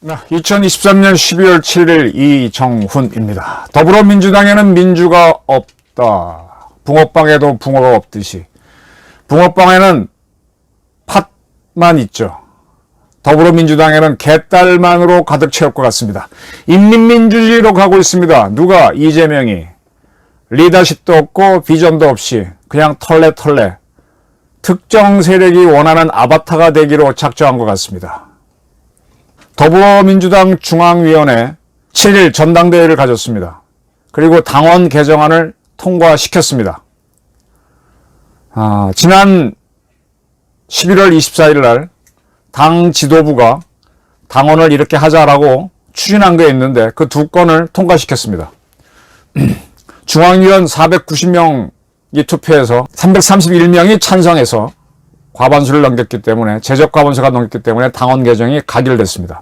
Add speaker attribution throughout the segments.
Speaker 1: 2023년 12월 7일 이정훈입니다. 더불어민주당에는 민주가 없다. 붕어빵에도 붕어가 없듯이 붕어빵에는 팥만 있죠. 더불어민주당에는 개딸만으로 가득 채울 것 같습니다. 인민민주주의로 가고 있습니다. 누가? 이재명이. 리더십도 없고 비전도 없이 그냥 털레 특정 세력이 원하는 아바타가 되기로 작정한 것 같습니다. 더불어민주당 중앙위원회 7일 전당대회를 가졌습니다. 그리고 당원 개정안을 통과시켰습니다. 지난 11월 24일 날 당 지도부가 당원을 이렇게 하자라고 추진한 게 있는데 그 두 건을 통과시켰습니다. 중앙위원 490명이 투표해서 331명이 찬성해서 과반수를 넘겼기 때문에, 제적 과반수가 넘겼기 때문에 당원 개정이 가결됐습니다.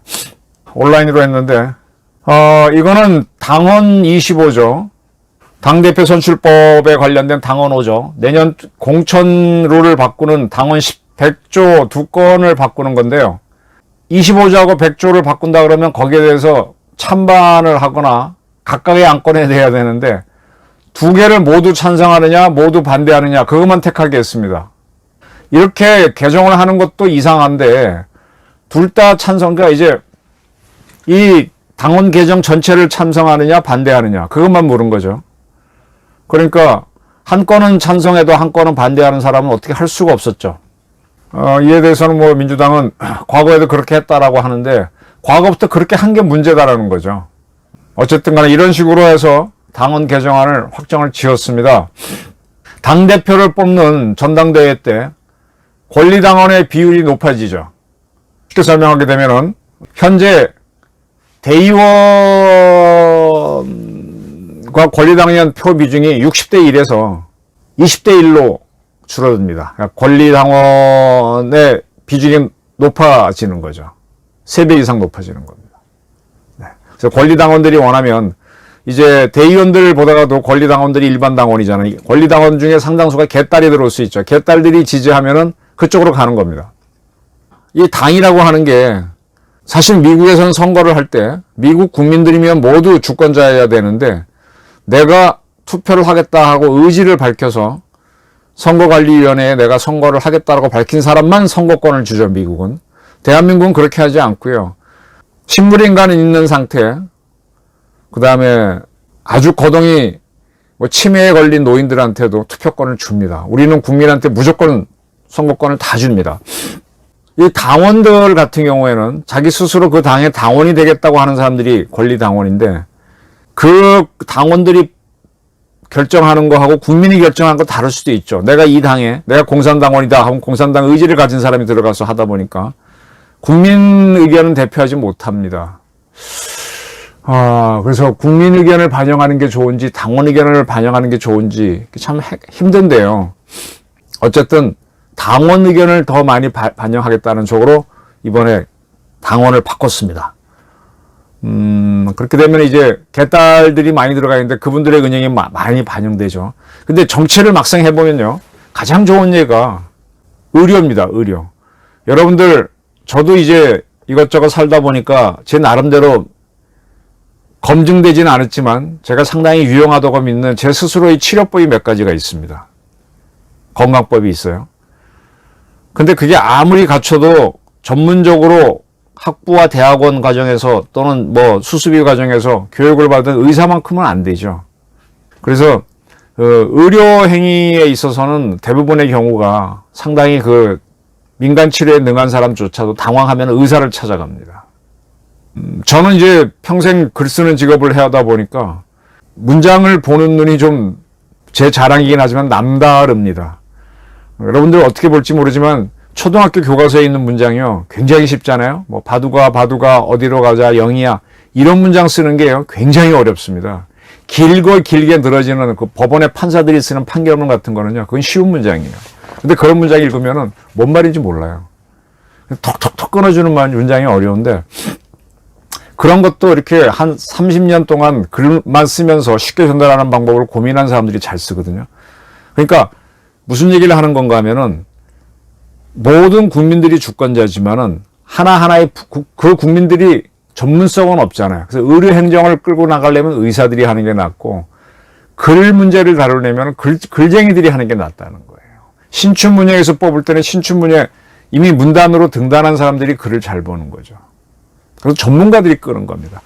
Speaker 1: 온라인으로 했는데 이거는 당원 25조, 당대표 선출법에 관련된 당원 5조, 내년 공천 룰을 바꾸는 당원 100조 두 건을 바꾸는 건데요. 25조하고 100조를 바꾼다 그러면 거기에 대해서 찬반을 하거나 각각의 안건에 대해야 되는데 두 개를 모두 찬성하느냐 모두 반대하느냐 그것만 택하게 했습니다. 이렇게 개정을 하는 것도 이상한데 둘 다 찬성, 그러니까 이제 이 당원 개정 전체를 찬성하느냐 반대하느냐 그것만 물은 거죠. 그러니까 한 건은 찬성해도 한 건은 반대하는 사람은 어떻게 할 수가 없었죠. 이에 대해서는 뭐 민주당은 과거에도 그렇게 했다라고 하는데 과거부터 그렇게 한 게 문제다라는 거죠. 어쨌든 간에 이런 식으로 해서 당원 개정안을 확정을 지었습니다. 당대표를 뽑는 전당대회 때 권리당원의 비율이 높아지죠. 쉽게 설명하게 되면은 현재 대의원과 권리당원 표 비중이 60대 1에서 20대 1로 줄어듭니다. 그러니까 권리당원의 비중이 높아지는 거죠. 3배 이상 높아지는 겁니다. 네. 그래서 권리당원들이 원하면 이제 대의원들보다도 권리당원들이 일반 당원이잖아요. 권리당원 중에 상당수가 개딸이 들어올 수 있죠. 개딸들이 지지하면은 그쪽으로 가는 겁니다. 이 당이라고 하는 게 사실 미국에서는 선거를 할 때 미국 국민들이면 모두 주권자여야 되는데 내가 투표를 하겠다 하고 의지를 밝혀서 선거관리위원회에 내가 선거를 하겠다라고 밝힌 사람만 선거권을 주죠, 미국은. 대한민국은 그렇게 하지 않고요. 식물인간은 있는 상태, 그 다음에 아주 거동이 치매에 걸린 노인들한테도 투표권을 줍니다. 우리는 국민한테 무조건 선거권을 다 줍니다. 이 당원들 같은 경우에는 자기 스스로 그 당의 당원이 되겠다고 하는 사람들이 권리당원인데 그 당원들이 결정하는 거하고 국민이 결정하는 거 다를 수도 있죠. 내가 이 당에, 내가 공산당원이다 하면 공산당 의지를 가진 사람이 들어가서 하다 보니까 국민 의견은 대표하지 못합니다. 그래서 국민 의견을 반영하는 게 좋은지 당원 의견을 반영하는 게 좋은지 참 힘든데요. 어쨌든 당원 의견을 더 많이 반영하겠다는 쪽으로 이번에 당원을 바꿨습니다. 그렇게 되면 이제 개딸들이 많이 들어가 있는데 그분들의 의견이 많이 반영되죠. 근데 정치를 막상 해보면요. 가장 좋은 예가 의료입니다. 의료. 여러분들, 저도 이제 이것저것 살다 보니까 제 나름대로 검증되지는 않았지만 제가 상당히 유용하다고 믿는 제 스스로의 치료법이 몇 가지가 있습니다. 건강법이 있어요. 근데 그게 아무리 갖춰도 전문적으로 학부와 대학원 과정에서 또는 뭐 수습이 과정에서 교육을 받은 의사만큼은 안 되죠. 그래서 의료 행위에 있어서는 대부분의 경우가 상당히 그 민간 치료에 능한 사람조차도 당황하면 의사를 찾아갑니다. 저는 이제 평생 글 쓰는 직업을 해하다 보니까 문장을 보는 눈이 좀 제 자랑이긴 하지만 남다릅니다. 여러분들 어떻게 볼지 모르지만 초등학교 교과서에 있는 문장이요. 굉장히 쉽잖아요. 뭐 바두가 어디로 가자 영희야. 이런 문장 쓰는 게요. 굉장히 어렵습니다. 길고 길게 늘어지는 그 법원의 판사들이 쓰는 판결문 같은 거는요. 그건 쉬운 문장이에요. 근데 그런 문장 읽으면은 뭔 말인지 몰라요. 톡톡톡 끊어주는 문장이 어려운데 그런 것도 이렇게 한 30년 동안 글만 쓰면서 쉽게 전달하는 방법을 고민한 사람들이 잘 쓰거든요. 그러니까 무슨 얘기를 하는 건가 하면은 모든 국민들이 주권자지만은 하나하나의 그 국민들이 전문성은 없잖아요. 그래서 의료 행정을 끌고 나가려면 의사들이 하는 게 낫고 글 문제를 다루려면 글쟁이들이 하는 게 낫다는 거예요. 신춘문예에서 뽑을 때는 신춘문예 이미 문단으로 등단한 사람들이 글을 잘 보는 거죠. 그래서 전문가들이 끄는 겁니다.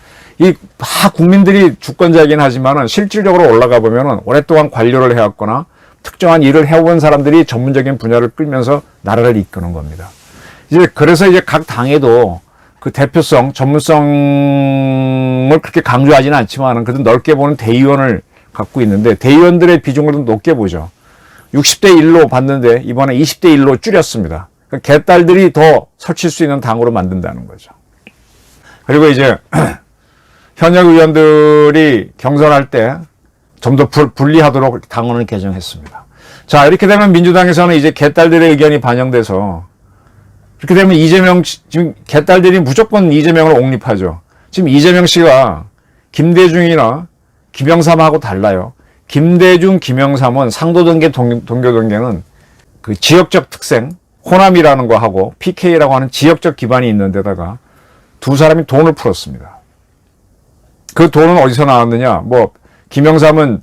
Speaker 1: 국민들이 주권자이긴 하지만은 실질적으로 올라가 보면은 오랫동안 관료를 해왔거나 특정한 일을 해온 사람들이 전문적인 분야를 끌면서 나라를 이끄는 겁니다. 그래서 각 당에도 그 대표성, 전문성을 그렇게 강조하지는 않지만은 그래도 넓게 보는 대의원을 갖고 있는데 대의원들의 비중을 좀 높게 보죠. 60대 1로 봤는데 이번에 20대 1로 줄였습니다. 그러니까 개딸들이 더 설칠 수 있는 당으로 만든다는 거죠. 그리고 현역 의원들이 경선할 때 좀 더 불리하도록 당원을 개정했습니다. 자, 이렇게 되면 민주당에서는 이제 개딸들의 의견이 반영돼서 이렇게 되면 지금 개딸들이 무조건 이재명을 옹립하죠. 지금 이재명 씨가 김대중이나 김영삼하고 달라요. 김대중, 김영삼은 상도동계, 동교동계는 그 지역적 특생, 호남이라는 거 하고 PK라고 하는 지역적 기반이 있는 데다가 두 사람이 돈을 풀었습니다. 그 돈은 어디서 나왔느냐? 김영삼은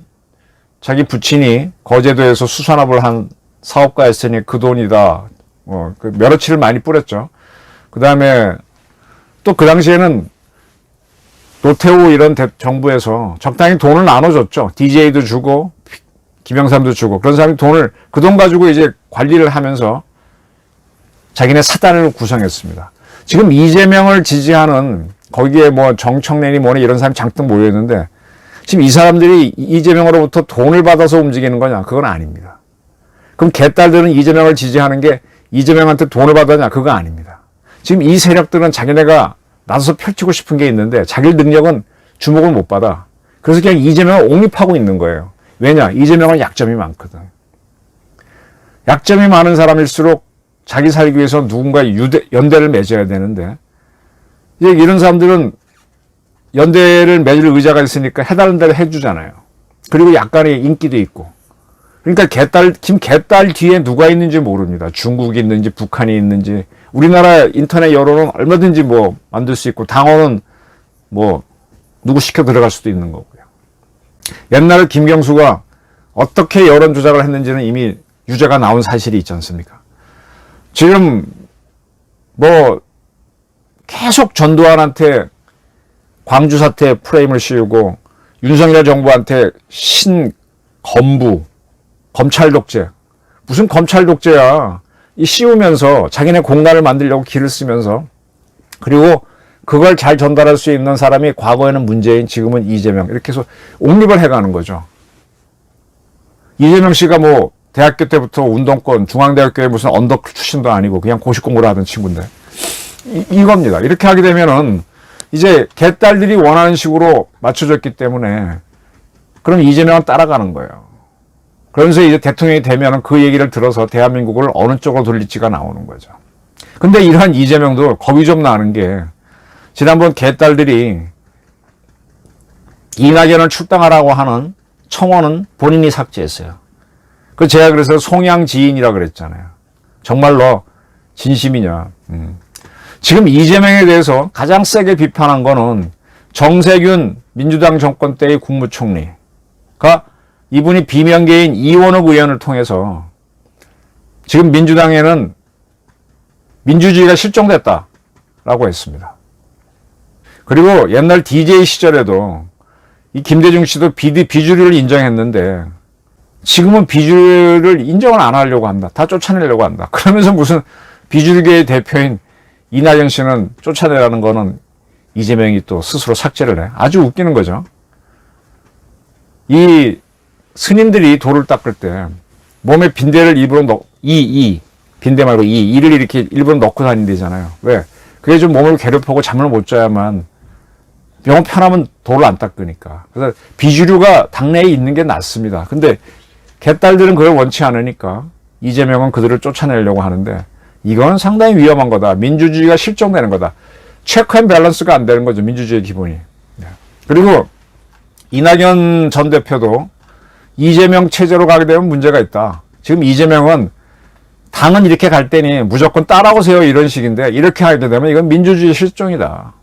Speaker 1: 자기 부친이 거제도에서 수산업을 한 사업가였으니 그 돈이다. 그 멸어치를 많이 뿌렸죠. 그 다음에 또 그 당시에는 노태우 이런 정부에서 적당히 돈을 나눠줬죠. DJ도 주고, 김영삼도 주고. 그런 사람이 그 돈 가지고 이제 관리를 하면서 자기네 사단을 구성했습니다. 지금 이재명을 지지하는 거기에 정청래니 뭐니 이런 사람이 잔뜩 모여있는데 지금 이 사람들이 이재명으로부터 돈을 받아서 움직이는 거냐? 그건 아닙니다. 그럼 개딸들은 이재명을 지지하는 게 이재명한테 돈을 받았냐? 그거 아닙니다. 지금 이 세력들은 자기네가 나서서 펼치고 싶은 게 있는데 자기 능력은 주목을 못 받아. 그래서 그냥 이재명을 옹립하고 있는 거예요. 왜냐? 이재명은 약점이 많거든. 약점이 많은 사람일수록 자기 살기 위해서 누군가의 연대를 맺어야 되는데 이제 이런 사람들은 연대를 맺을 의자가 있으니까 해달라는 대로 해주잖아요. 그리고 약간의 인기도 있고. 그러니까 지금 개딸 뒤에 누가 있는지 모릅니다. 중국이 있는지 북한이 있는지. 우리나라 인터넷 여론은 얼마든지 만들 수 있고 당원은 누구 시켜 들어갈 수도 있는 거고요. 옛날에 김경수가 어떻게 여론 조작을 했는지는 이미 유죄가 나온 사실이 있지 않습니까? 지금 계속 전두환한테 광주 사태 프레임을 씌우고 윤석열 정부한테 신검부 검찰 독재. 무슨 검찰 독재야. 씌우면서 자기네 공간을 만들려고 길을 쓰면서 그리고 그걸 잘 전달할 수 있는 사람이 과거에는 문재인, 지금은 이재명 이렇게 해서 옹립을 해가는 거죠. 이재명 씨가 대학교 때부터 운동권, 중앙대학교에 무슨 언더 출신도 아니고 그냥 고시 공부를 하던 친구인데 이겁니다. 이렇게 하게 되면은 이제 개딸들이 원하는 식으로 맞춰졌기 때문에 그럼 이재명은 따라가는 거예요. 그러면서 이제 대통령이 되면은 그 얘기를 들어서 대한민국을 어느 쪽으로 돌릴지가 나오는 거죠. 근데 이러한 이재명도 겁이 좀 나는 게 지난번 개딸들이 이낙연을 출당하라고 하는 청원은 본인이 삭제했어요. 제가 그래서 송양지인이라 그랬잖아요. 정말로 진심이냐. 지금 이재명에 대해서 가장 세게 비판한 거는 정세균 민주당 정권 때의 국무총리가 이분이 비명계인 이원욱 의원을 통해서 지금 민주당에는 민주주의가 실종됐다라고 했습니다. 그리고 옛날 DJ 시절에도 이 김대중 씨도 비주류를 인정했는데 지금은 비주류를 인정을 안 하려고 한다. 다 쫓아내려고 한다. 그러면서 무슨 비주류계의 대표인 이낙연 씨는 쫓아내라는 거는 이재명이 또 스스로 삭제를 해. 아주 웃기는 거죠. 이 스님들이 돌을 닦을 때 몸에 빈대를 일부러 빈대 말고 이를 이렇게 일부러 넣고 다닌대잖아요. 왜? 그게 좀 몸을 괴롭히고 잠을 못 자야만 병원 편하면 돌을 안 닦으니까. 그래서 비주류가 당내에 있는 게 낫습니다. 근데 개딸들은 그걸 원치 않으니까 이재명은 그들을 쫓아내려고 하는데 이건 상당히 위험한 거다. 민주주의가 실종되는 거다. 체크 앤 밸런스가 안 되는 거죠. 민주주의 기본이. 그리고 이낙연 전 대표도 이재명 체제로 가게 되면 문제가 있다. 지금 이재명은 당은 이렇게 갈 때니 무조건 따라오세요 이런 식인데 이렇게 하게 되면 이건 민주주의 실종이다.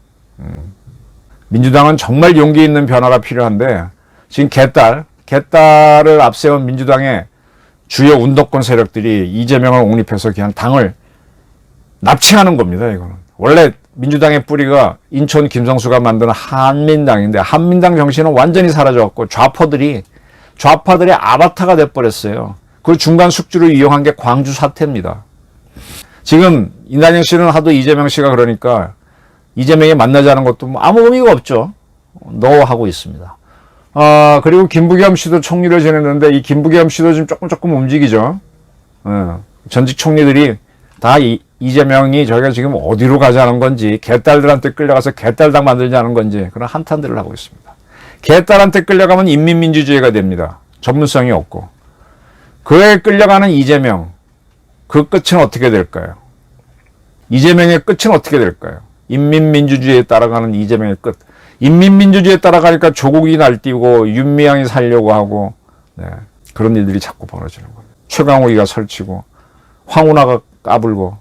Speaker 1: 민주당은 정말 용기 있는 변화가 필요한데 지금 개딸을 앞세운 민주당의 주요 운동권 세력들이 이재명을 옹립해서 그냥 당을 납치하는 겁니다. 이거는 원래 민주당의 뿌리가 인천 김성수가 만드는 한민당인데 한민당 정신은 완전히 사라져갖고 좌파들이 아바타가 돼버렸어요. 그 중간 숙주를 이용한 게 광주 사태입니다. 지금 이낙연 씨는 하도 이재명 씨가 그러니까 이재명이 만나자는 것도 뭐 아무 의미가 없죠. 노하고 있습니다. 그리고 김부겸 씨도 총리를 지냈는데 이 김부겸 씨도 지금 조금 움직이죠. 전직 총리들이 다 이재명이 저희가 지금 어디로 가자는 건지 개딸들한테 끌려가서 개딸당 만들자는 건지 그런 한탄들을 하고 있습니다. 개딸한테 끌려가면 인민민주주의가 됩니다. 전문성이 없고. 그에 끌려가는 이재명, 그 끝은 어떻게 될까요? 이재명의 끝은 어떻게 될까요? 인민민주주의에 따라가는 이재명의 끝. 인민민주주의에 따라가니까 조국이 날뛰고 윤미향이 살려고 하고 그런 일들이 자꾸 벌어지는 겁니다. 최강욱이가 설치고 황운하가 까불고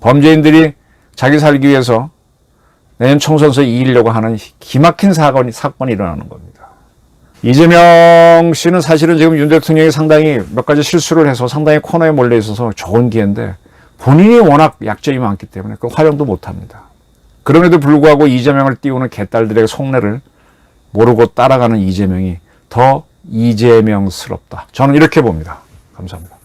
Speaker 1: 범죄인들이 자기 살기 위해서 내년 총선에서 이기려고 하는 기막힌 사건이 일어나는 겁니다. 이재명 씨는 사실은 지금 윤 대통령이 상당히 몇 가지 실수를 해서 상당히 코너에 몰려 있어서 좋은 기회인데 본인이 워낙 약점이 많기 때문에 그 활용도 못합니다. 그럼에도 불구하고 이재명을 띄우는 개딸들의 속내를 모르고 따라가는 이재명이 더 이재명스럽다. 저는 이렇게 봅니다. 감사합니다.